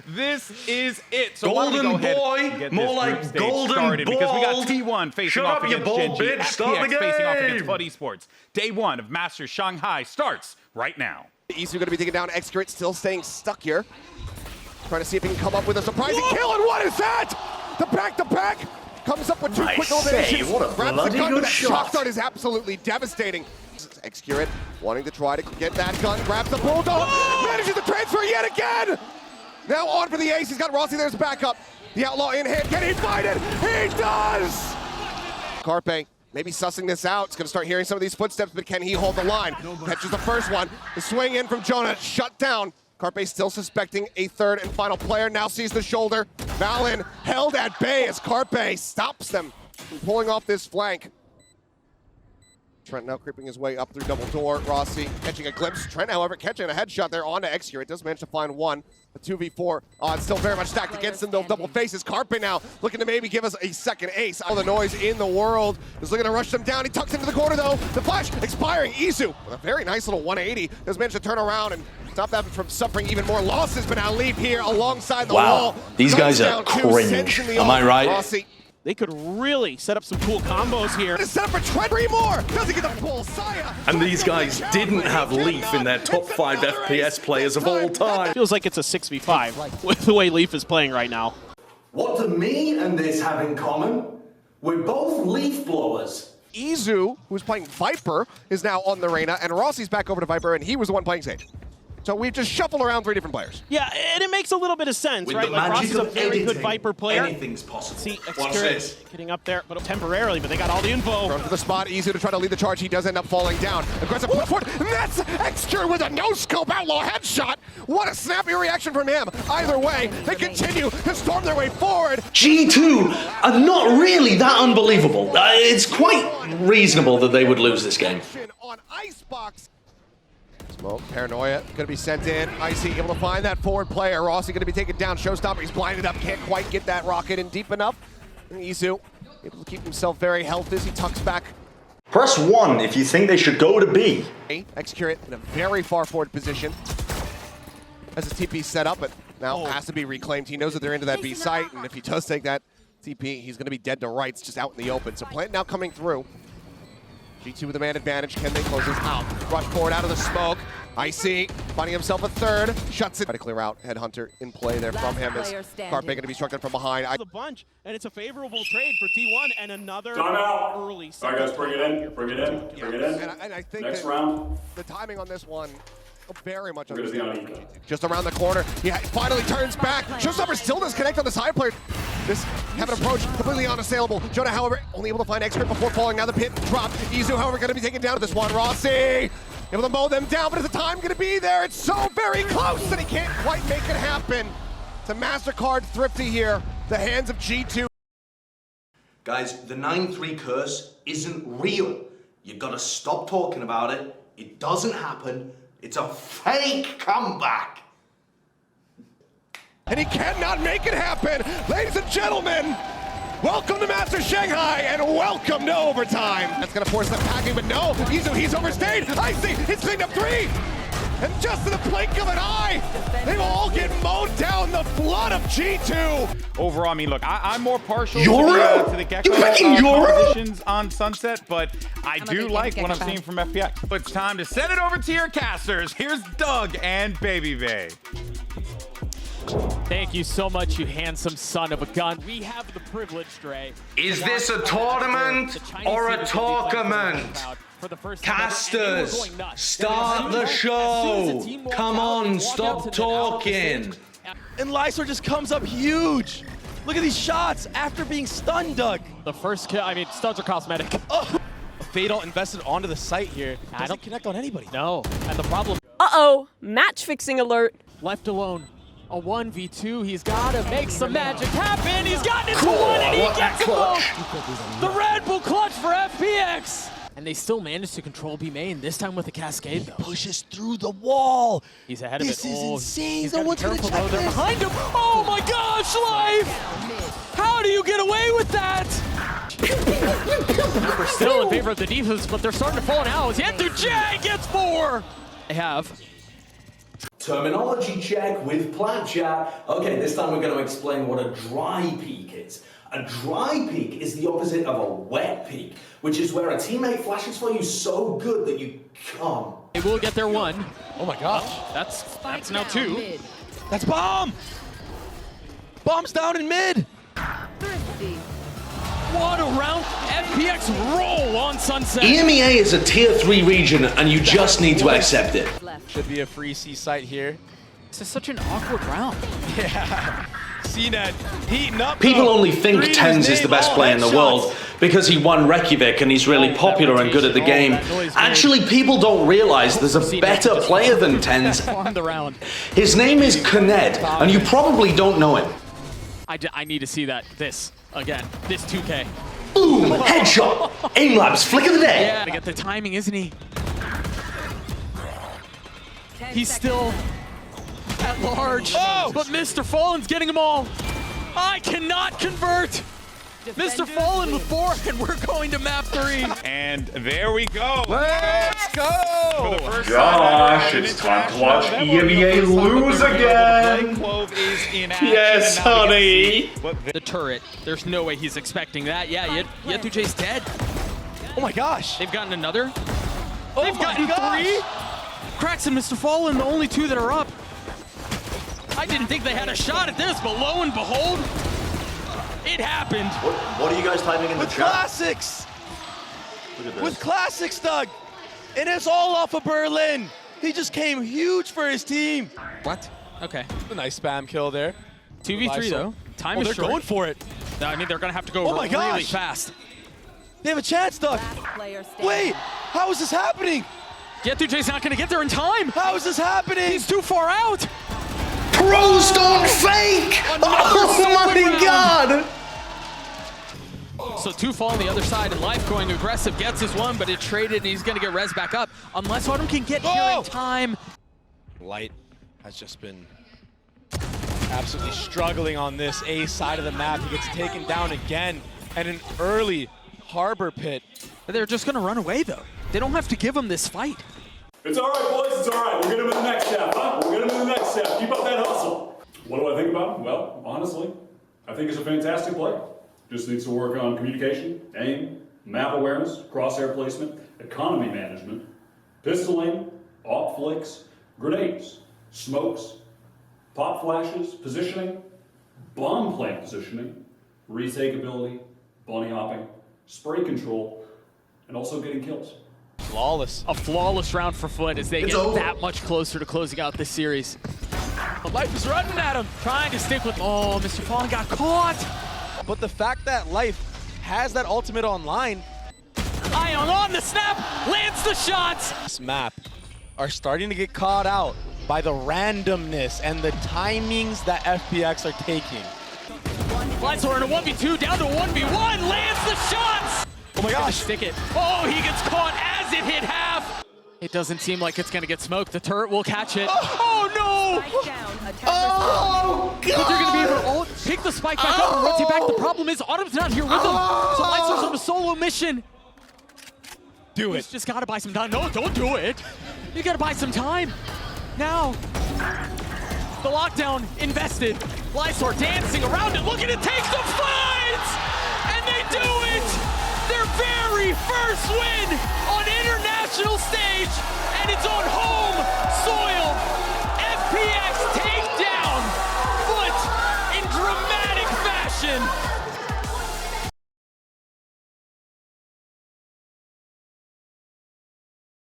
This is it. So Golden why don't we go boy, ahead and get more this like group stage golden started, because we got ball. T1 facing Shut off up, you against bold Gen G, bitch. Start the FPX facing off game. against Bud Esports. Day one of Masters Shanghai starts right now. Isu going to be taking down Excurate, still staying stuck here. Trying to see if he can come up with a surprising kill, and what is that? The back-to-back comes up with two quick eliminations. What a grabs bloody the gun, good but that shot. shock start is absolutely devastating. Excurate wanting to try to get that gun, grabs the Bulldog, manages to transfer yet again! Now on for the ace, he's got Rossi there's backup. The Outlaw in hand, can he find it? He does! Carpe maybe sussing this out. He's going to start hearing some of these footsteps, but can he hold the line? Catches the first one. The swing in from Jonah, shut down. Carpe still suspecting a third and final player. Now sees the shoulder. Valen held at bay as Carpe stops them from pulling off this flank. Trent now creeping his way up through double door. Rossi catching a glimpse. Trent, however, catching a headshot there onto Excurate. Does manage to find one. A 2v4 odds still very much stacked against him. They'll double faces. Carpe now looking to maybe give us a second ace. All the noise in the world is looking to rush them down. He tucks into the corner though. The flash expiring. Isu with a very nice little 180. Does manage to turn around and stop that from suffering even more losses. But now leave here alongside the wall. Wow, these guys are cringe. Am I right? Rossi. They could really set up some cool combos here. Set up for Trent. 3 more. Doesn't get the pull. Saya. And these guys didn't have Leaf in their top 5 FPS players of all time. Feels like it's a 6v5 with the way Leaf is playing right now. What do me and this have in common? We're both leaf blowers. Izu, who's playing Viper, is now on the Reyna, and Rossi's back over to Viper, and he was the one playing Sage. So we've just shuffled around 3 different players. Yeah, and it makes a little bit of sense, With right? the Like Ross magic is a of very editing, good Viper player. anything's possible. See, Watch this. Excurate getting up there, but temporarily, but they got all the info. Run to the spot, Izu to try to lead the charge. He does end up falling down. Aggressive push forward, and that's Excurate with a no-scope outlaw headshot. What a snappy reaction from him. Either way, they continue to storm their way forward. G2 are not really that unbelievable. It's quite reasonable that they would lose this game. On Icebox. Smoke, Paranoia, gonna be sent in. Icy able to find that forward player. Rossi gonna be taken down. Showstopper, he's blinded up, can't quite get that rocket in deep enough. And Isu able to keep himself very healthy as he tucks back. Press 1 if you think they should go to B. Excurate in a very far forward position. As his TP set up, but now has to be reclaimed. He knows that they're into that B site, and if he does take that TP, he's gonna be dead to rights, just out in the open. So Plant now coming through. G2 with a man advantage. Can they close this out? Rush forward out of the smoke. Icy finding himself a third. Shuts it. Try to clear out. Headhunter in play there from him as Carpe going to be struck in from behind. It's a bunch, and it's a favorable trade for T1 and another Timeout. early. All right, guys, bring it in. Bring it in. Bring it in. And I think Next that round. the timing on this one, very much We're gonna be on understandable. Eco. Just around the corner. Yeah, he finally turns back. Showstopper still does connect on the side player. This Heaven approach completely unassailable. Jonah, however, only able to find Excurate before falling. Now the pit drop. Izu, however, going to be taken down to this one. Rossi able to mow them down, but is the time going to be there? It's so very close that he can't quite make it happen. It's a MasterCard thrifty here. The hands of G2. Guys, the 9-3 curse isn't real. You gotta stop talking about it. It doesn't happen. It's a fake comeback. And he cannot make it happen. Ladies and gentlemen, welcome to Masters Shanghai and welcome to overtime. That's gonna force them packing, but no, he's overstayed. Icy, he's cleaned up 3. And just in the blink of an eye, they will all get mowed down. The flood of G2. Overall, I mean, look, I'm more partial Euro? to the Gecko You fucking Euro? compositions on Sunset, but I do like what I'm seeing from FPX. But it's time to send it over to your casters. Here's Doug and Baby Bay. Thank you so much, you handsome son of a gun. We have the privilege, Dre. Is this a tournament or a tournament? Casters, start the show. Come on, stop talking. And Lysor just comes up huge. Look at these shots after being stunned, Doug. The first kill, I mean, stuns are cosmetic. Oh. Fatal invested onto the site here. Doesn't connect on anybody. No, and the problem... Uh-oh, match fixing alert. Left alone, a 1v2, he's gotta make some magic happen. He's gotten into one and he gets it both. The Red Bull clutch for FPX. And they still manage to control B main, this time with the Cascade though. Pushes through the wall. He's ahead of it. This is insane. He's No one's gonna careful check though, they're this. behind him. Oh my gosh, Life! How do you get away with that? We're still in favor of the defense, but they're starting to fall now. As J gets 4. They have Terminology check with PlatChat. Okay, this time we're going to explain what a dry peek is. A dry peek is the opposite of a wet peek, which is where a teammate flashes for you so good that you come. They will get their one. Oh my gosh. That's now two. That's Bomb! Bomb's down in mid! What a round. FPX roll on Sunset. EMEA is a tier 3 region and you just need to accept it. Should be a free C site here. This is such an awkward round. Yeah. CNET heating up. People only think Tens is the best player in the world because he won Reykjavik and he's really popular and good at the game. Actually, people don't realize there's a better player than Tens. On the round. His name is Kned, and you probably don't know him. I need to see that. This again. This 2K. Boom! Headshot! Aim Labs, flick of the day! Yeah, to get the timing, isn't he? He's still at large, but Mr. Fallen's getting them all. I cannot convert. Mr. Fallen with 4, and we're going to map 3. And there we go. Let's go! For the first Gosh, time it's time to watch EMEA lose again. Yes, honey. The turret, there's no way he's expecting that. Yeah, Yetuje's dead. Oh my gosh. They've gotten another. They've gotten 3. Cracks and Mr. Fallen, the only 2 that are up. I didn't think they had a shot at this, but lo and behold, it happened. What are you guys typing in the With chat? classics! Look at this. With classics, Doug! And it's all off of Berlin! He just came huge for his team! What? Okay. A nice spam kill there. 2v3 though. Time is they're short. going for it. No, I mean, they're gonna have to go Oh my really gosh. fast. They have a chance, Doug! Wait! How is this happening? Yetuje's not gonna get there in time. How is this happening? He's too far out. Pros don't fake! Oh my god! So 2 fall on the other side, and Life going aggressive gets his one, but it traded, and he's gonna get res back up. Unless Autumn can get here in time. Light has just been absolutely struggling on this A side of the map. He gets taken down again, and an early harbor pit. But they're just gonna run away though. They don't have to give him this fight. It's all right, boys. It's all right. We'll get him in the next step, huh? We'll get him in the next step. Keep up that hustle. What do I think about him? Well, honestly, I think he's a fantastic player. Just needs to work on communication, aim, map awareness, crosshair placement, economy management, pistol aim, op flicks, grenades, smokes, pop flashes, positioning, bomb plant positioning, retake ability, bunny hopping, spray control, and also getting kills. Flawless. A flawless round for Foot as they get that much closer to closing out this series. Life is running at him. Trying to stick with, oh, Mr. Fallen got caught. But the fact that Life has that ultimate online. Ion on the snap, lands the shots. This map are starting to get caught out by the randomness and the timings that FPX are taking. Lightsor in a 1v2, down to a 1v1, lands the shots. Oh my gosh. Stick it. Oh, he gets caught as it hit half. It doesn't seem like it's gonna get smoked. The turret will catch it. Oh no! Oh, God! But they're gonna be able to ult, pick the spike back up and rotate back. The problem is Autumn's not here with them. So Lightsor's on a solo mission. Do He's just gotta buy some time. No, don't do it. You gotta buy some time. Now, the lockdown invested. Lightsor dancing around it, looking to take some fights! And they do it! Their very first win on international stage, and it's on home soil. FPX take down